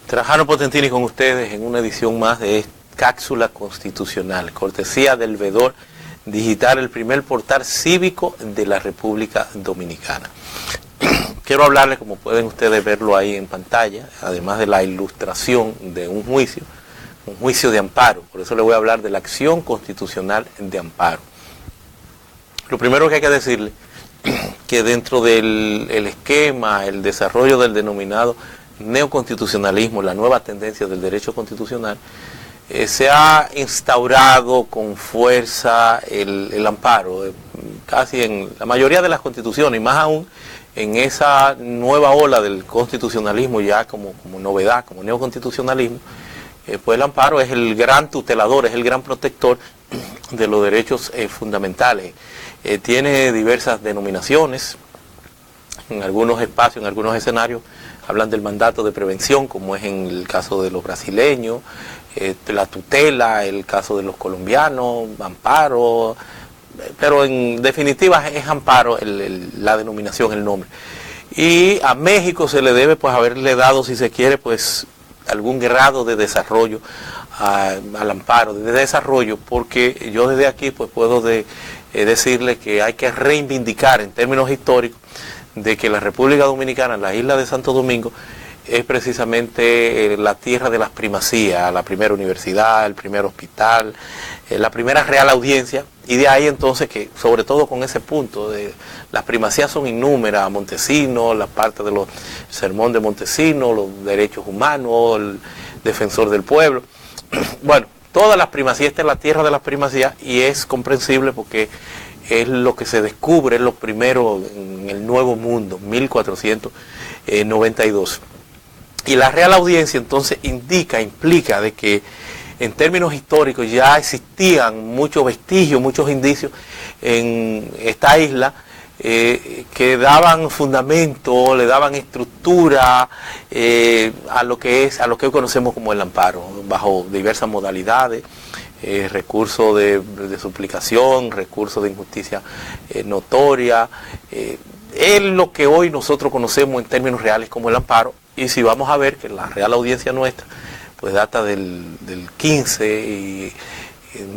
Trajano Potentini con ustedes en una edición más de Cápsula Constitucional, cortesía del Vedor Digital, el primer portal cívico de la República Dominicana. Quiero hablarles, como pueden ustedes verlo ahí en pantalla, además de la ilustración de un juicio de amparo. Por eso les voy a hablar de la acción constitucional de amparo. Lo primero que hay que decirle, que dentro del esquema, el desarrollo del denominado neoconstitucionalismo, la nueva tendencia del derecho constitucional, se ha instaurado con fuerza el amparo, casi en la mayoría de las constituciones, y más aún en esa nueva ola del constitucionalismo ya como novedad, como neoconstitucionalismo. Pues el amparo es el gran tutelador, es el gran protector de los derechos fundamentales. Tiene diversas denominaciones, en algunos espacios, en algunos escenarios, hablan del mandato de prevención, como es en el caso de los brasileños, la tutela, el caso de los colombianos, amparo, pero en definitiva es amparo la denominación, el nombre. Y a México se le debe pues haberle dado, si se quiere, pues algún grado de desarrollo al amparo, de desarrollo, porque yo desde aquí pues puedo decirle que hay que reivindicar en términos históricos de que la República Dominicana, la isla de Santo Domingo, es precisamente la tierra de las primacías, la primera universidad, el primer hospital, la primera real audiencia, y de ahí entonces que, sobre todo con ese punto, las primacías son innúmeras, Montesinos, la parte de los sermón de Montesinos, los derechos humanos, el defensor del pueblo, bueno, todas las primacías, esta es la tierra de las primacías, y es comprensible porque es lo que se descubre, es lo primero en el Nuevo Mundo, 1492. Y la Real Audiencia entonces implica de que en términos históricos ya existían muchos vestigios, muchos indicios en esta isla que daban fundamento, le daban estructura a lo que hoy conocemos como el amparo, bajo diversas modalidades. Recurso de suplicación, recurso de injusticia notoria, es lo que hoy nosotros conocemos en términos reales como el amparo. Y si vamos a ver que la Real Audiencia nuestra pues data del 15 y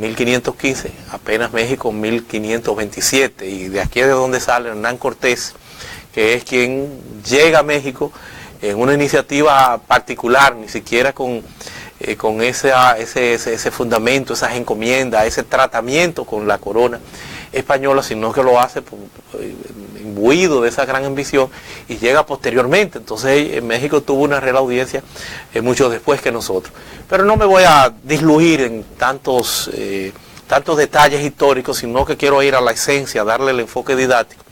1515, apenas México 1527, y de aquí es de donde sale Hernán Cortés, que es quien llega a México en una iniciativa particular, ni siquiera con ese fundamento, esas encomiendas, ese tratamiento con la corona española, sino que lo hace imbuido de esa gran ambición y llega posteriormente. Entonces en México tuvo una Real Audiencia mucho después que nosotros. Pero no me voy a disluir en tantos detalles históricos, sino que quiero ir a la esencia, darle el enfoque didáctico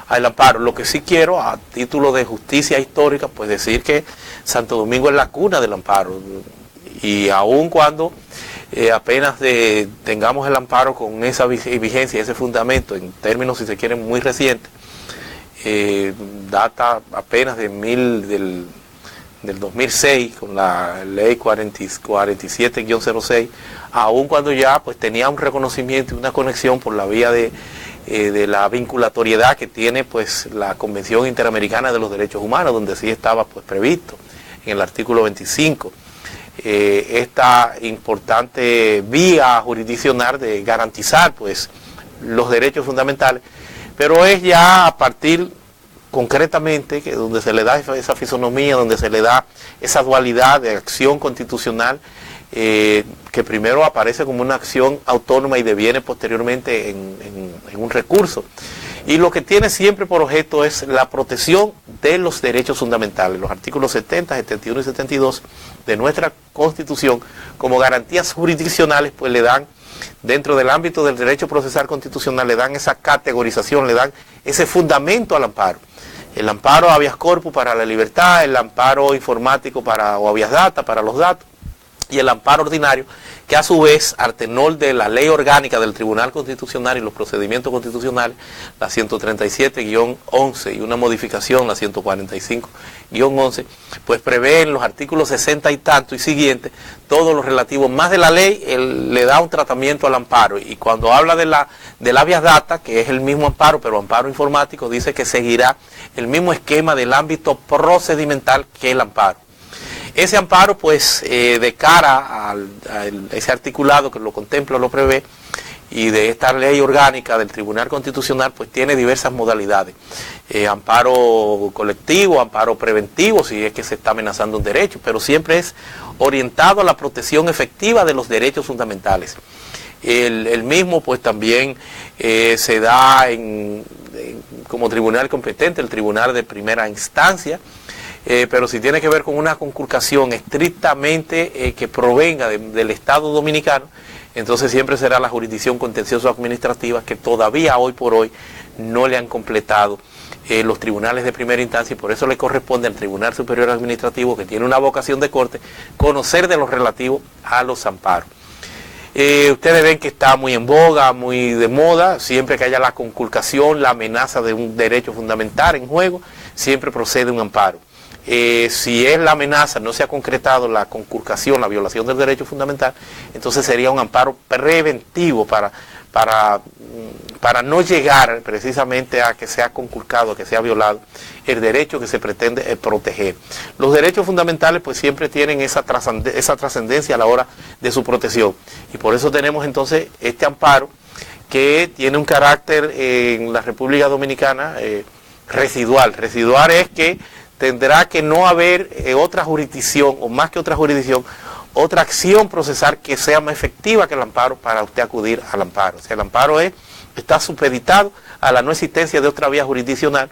al amparo. Lo que sí quiero, a título de justicia histórica, pues decir que Santo Domingo es la cuna del amparo. Y aun cuando apenas tengamos el amparo con esa vigencia, ese fundamento, en términos, si se quieren, muy recientes, data apenas del 2006, con la ley 47-06, aun cuando ya pues tenía un reconocimiento y una conexión por la vía de la vinculatoriedad que tiene pues la Convención Interamericana de los Derechos Humanos, donde sí estaba pues previsto en el artículo 25. Esta importante vía jurisdiccional de garantizar pues los derechos fundamentales, pero es ya a partir concretamente que donde se le da esa fisonomía, donde se le da esa dualidad de acción constitucional que primero aparece como una acción autónoma y deviene posteriormente en un recurso. Y lo que tiene siempre por objeto es la protección de los derechos fundamentales. Los artículos 70, 71 y 72 de nuestra Constitución, como garantías jurisdiccionales, pues le dan, dentro del ámbito del derecho procesal constitucional, le dan esa categorización, le dan ese fundamento al amparo. El amparo habeas corpus para la libertad, el amparo informático o habeas data para los datos, y el amparo ordinario, que a su vez, al tenor de la ley orgánica del Tribunal Constitucional y los procedimientos constitucionales, la 137-11 y una modificación, la 145-11, pues prevén los artículos 60 y tanto y siguientes, todo lo relativo, más de la ley, le da un tratamiento al amparo. Y cuando habla del habeas data, que es el mismo amparo, pero amparo informático, dice que seguirá el mismo esquema del ámbito procedimental que el amparo. Ese amparo, pues, de cara a ese articulado que lo contempla, lo prevé, y de esta ley orgánica del Tribunal Constitucional, pues tiene diversas modalidades. Amparo colectivo, amparo preventivo, si es que se está amenazando un derecho, pero siempre es orientado a la protección efectiva de los derechos fundamentales. El mismo, pues, también se da como tribunal competente, el tribunal de primera instancia, pero si tiene que ver con una conculcación estrictamente que provenga del Estado Dominicano, entonces siempre será la jurisdicción contencioso administrativa, que todavía hoy por hoy no le han completado los tribunales de primera instancia, y por eso le corresponde al Tribunal Superior Administrativo, que tiene una vocación de corte, conocer de lo relativo a los amparos. Ustedes ven que está muy en boga, muy de moda, siempre que haya la conculcación, la amenaza de un derecho fundamental en juego, siempre procede un amparo. Si es la amenaza, no se ha concretado la conculcación, la violación del derecho fundamental, entonces sería un amparo preventivo para no llegar precisamente a que sea conculcado, a que sea violado el derecho que se pretende proteger. Los derechos fundamentales, pues, siempre tienen esa trascendencia a la hora de su protección, y por eso tenemos entonces este amparo, que tiene un carácter en la República Dominicana residual. Residual es que tendrá que no haber otra jurisdicción, o más que otra jurisdicción, otra acción procesal que sea más efectiva que el amparo para usted acudir al amparo. O sea, el amparo está supeditado a la no existencia de otra vía jurisdiccional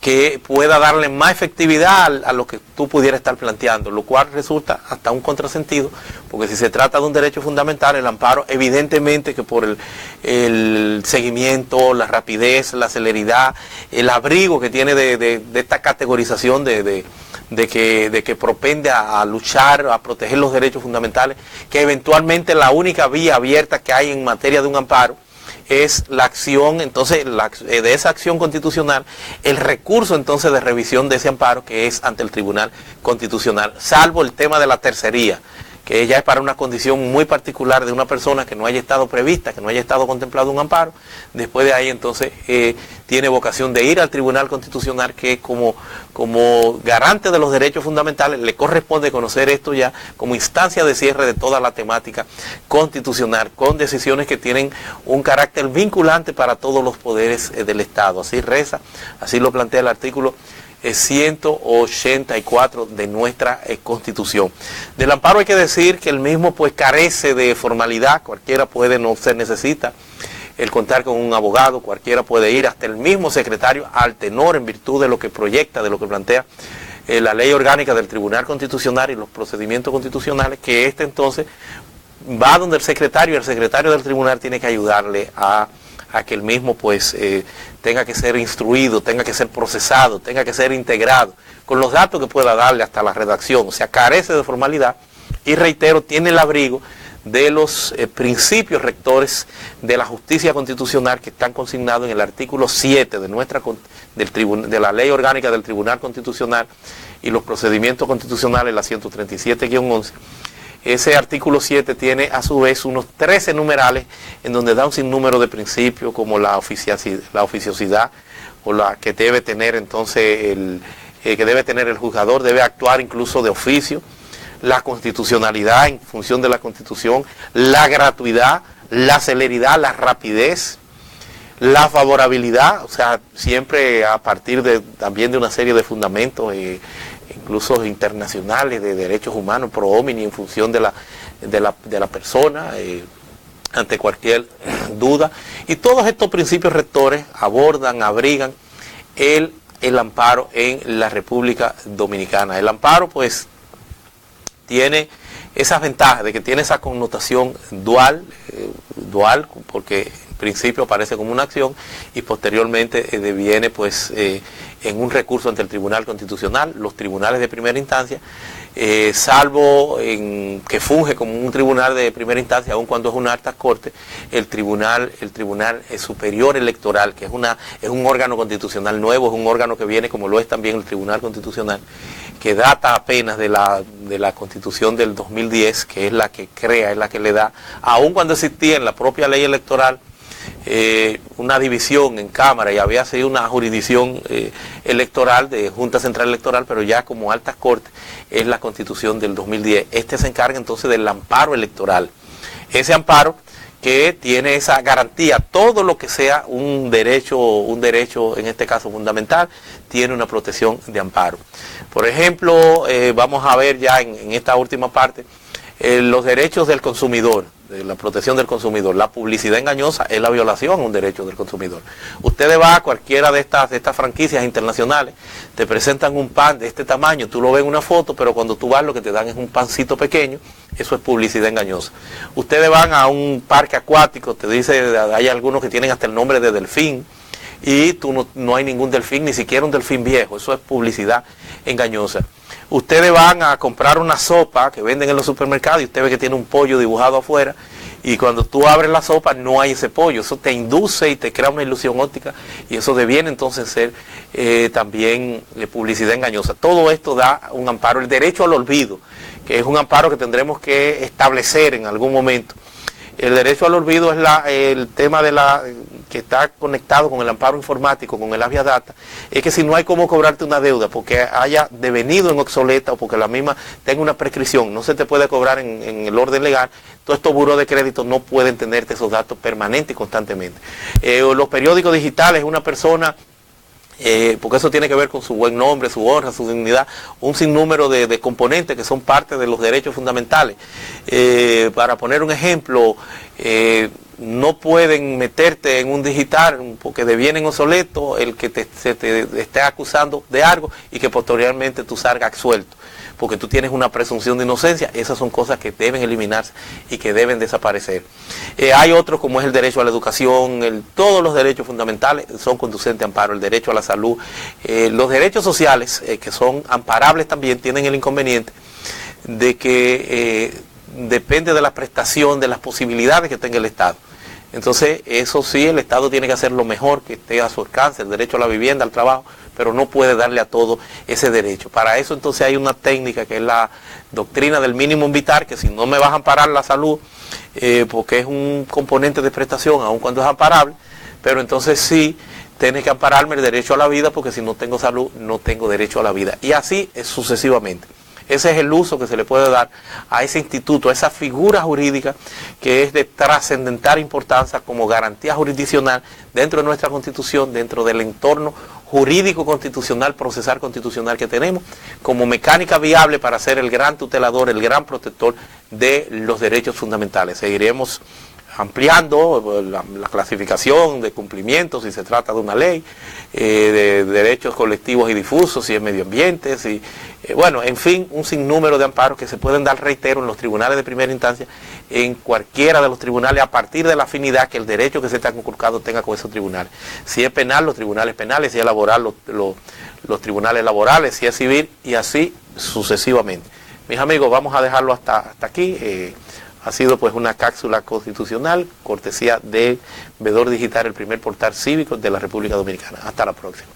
que pueda darle más efectividad a lo que tú pudieras estar planteando, lo cual resulta hasta un contrasentido, porque si se trata de un derecho fundamental, el amparo, evidentemente que por el seguimiento, la rapidez, la celeridad, el abrigo que tiene de esta categorización de que propende a luchar, a proteger los derechos fundamentales, que eventualmente la única vía abierta que hay en materia de un amparo es la acción, entonces, de esa acción constitucional, el recurso entonces de revisión de ese amparo, que es ante el Tribunal Constitucional, salvo el tema de la tercería, que ya es para una condición muy particular de una persona que no haya estado prevista, que no haya estado contemplado un amparo. Después de ahí entonces tiene vocación de ir al Tribunal Constitucional, que como garante de los derechos fundamentales le corresponde conocer esto ya como instancia de cierre de toda la temática constitucional, con decisiones que tienen un carácter vinculante para todos los poderes del Estado. Así reza, así lo plantea el artículo 184 de nuestra Constitución. Del amparo hay que decir que el mismo, pues, carece de formalidad. Cualquiera puede, no se necesita el contar con un abogado, cualquiera puede ir, hasta el mismo secretario al tenor, en virtud de lo que proyecta, de lo que plantea la ley orgánica del Tribunal Constitucional y los procedimientos constitucionales, que entonces va donde el secretario del tribunal tiene que ayudarle a que el mismo, pues, tenga que ser instruido, tenga que ser procesado, tenga que ser integrado, con los datos que pueda darle hasta la redacción. O sea, carece de formalidad y, reitero, tiene el abrigo de los principios rectores de la justicia constitucional, que están consignados en el artículo 7 de la ley orgánica del Tribunal Constitucional y los procedimientos constitucionales, la 137-11. Ese artículo 7 tiene a su vez unos 13 numerales en donde da un sinnúmero de principios, como la oficiosidad, o la que debe tener entonces que debe tener el juzgador, debe actuar incluso de oficio, la constitucionalidad en función de la Constitución, la gratuidad, la celeridad, la rapidez, la favorabilidad, o sea, siempre a partir también de una serie de fundamentos incluso internacionales de derechos humanos, pro homini, en función de la persona, ante cualquier duda. Y todos estos principios rectores abrigan el amparo en la República Dominicana. El amparo, pues, tiene esas ventajas de que tiene esa connotación dual, porque en principio aparece como una acción y posteriormente deviene, pues, en un recurso ante el Tribunal Constitucional. Los tribunales de primera instancia, salvo que funge como un tribunal de primera instancia, aun cuando es una alta corte, el tribunal superior electoral, que es un órgano constitucional nuevo, es un órgano que viene, como lo es también el Tribunal Constitucional, que data apenas de la Constitución del 2010, que es la que crea, es la que le da, aun cuando existía en la propia ley electoral una división en Cámara y había sido una jurisdicción electoral de Junta Central Electoral, pero ya como altas cortes es la Constitución del 2010. Este se encarga entonces del amparo electoral. Ese amparo que tiene esa garantía, todo lo que sea un derecho en este caso fundamental, tiene una protección de amparo. Por ejemplo, vamos a ver ya en esta última parte, los derechos del consumidor, de la protección del consumidor. La publicidad engañosa es la violación a un derecho del consumidor. Ustedes van a cualquiera de estas franquicias internacionales, te presentan un pan de este tamaño, tú lo ves en una foto, pero cuando tú vas lo que te dan es un pancito pequeño, eso es publicidad engañosa. Ustedes van a un parque acuático, te dice, hay algunos que tienen hasta el nombre de delfín, y tú no hay ningún delfín, ni siquiera un delfín viejo, eso es publicidad engañosa. Ustedes van a comprar una sopa que venden en los supermercados y usted ve que tiene un pollo dibujado afuera y cuando tú abres la sopa no hay ese pollo. Eso te induce y te crea una ilusión óptica y eso deviene entonces ser también publicidad engañosa. Todo esto da un amparo. El derecho al olvido, que es un amparo que tendremos que establecer en algún momento. El derecho al olvido es el tema que está conectado con el amparo informático, con el habeas data, es que si no hay cómo cobrarte una deuda porque haya devenido en obsoleta o porque la misma tenga una prescripción, no se te puede cobrar en el orden legal, todos estos buros de crédito no pueden tenerte esos datos permanentes y constantemente. Los periódicos digitales, una persona... porque eso tiene que ver con su buen nombre, su honra, su dignidad, un sinnúmero de componentes que son parte de los derechos fundamentales. Para poner un ejemplo, no pueden meterte en un digital porque devienen obsoletos el que se te esté acusando de algo y que posteriormente tú salgas absuelto, porque tú tienes una presunción de inocencia. Esas son cosas que deben eliminarse y que deben desaparecer. Hay otros como es el derecho a la educación, todos los derechos fundamentales son conducentes a amparo, el derecho a la salud. Los derechos sociales, que son amparables también, tienen el inconveniente de que depende de la prestación, de las posibilidades que tenga el Estado. Entonces, eso sí, el Estado tiene que hacer lo mejor que esté a su alcance, el derecho a la vivienda, al trabajo, pero no puede darle a todo ese derecho. Para eso entonces hay una técnica que es la doctrina del mínimo vital, que si no me vas a amparar la salud, porque es un componente de prestación, aun cuando es amparable, pero entonces sí, tienes que ampararme el derecho a la vida, porque si no tengo salud, no tengo derecho a la vida. Y así sucesivamente. Ese es el uso que se le puede dar a ese instituto, a esa figura jurídica que es de trascendental importancia como garantía jurisdiccional dentro de nuestra Constitución, dentro del entorno jurídico constitucional, procesal constitucional que tenemos, como mecánica viable para ser el gran tutelador, el gran protector de los derechos fundamentales. Seguiremos ampliando la clasificación de cumplimiento si se trata de una ley, de derechos colectivos y difusos, si es medio ambiente, bueno, en fin, un sinnúmero de amparos que se pueden dar, reitero, en los tribunales de primera instancia, en cualquiera de los tribunales, a partir de la afinidad que el derecho que se está conculcado tenga con esos tribunales. Si es penal, los tribunales penales; si es laboral, los tribunales laborales; si es civil, y así sucesivamente. Mis amigos, vamos a dejarlo hasta aquí. Ha sido pues una cápsula constitucional, cortesía de Vedor Digital, el primer portal cívico de la República Dominicana. Hasta la próxima.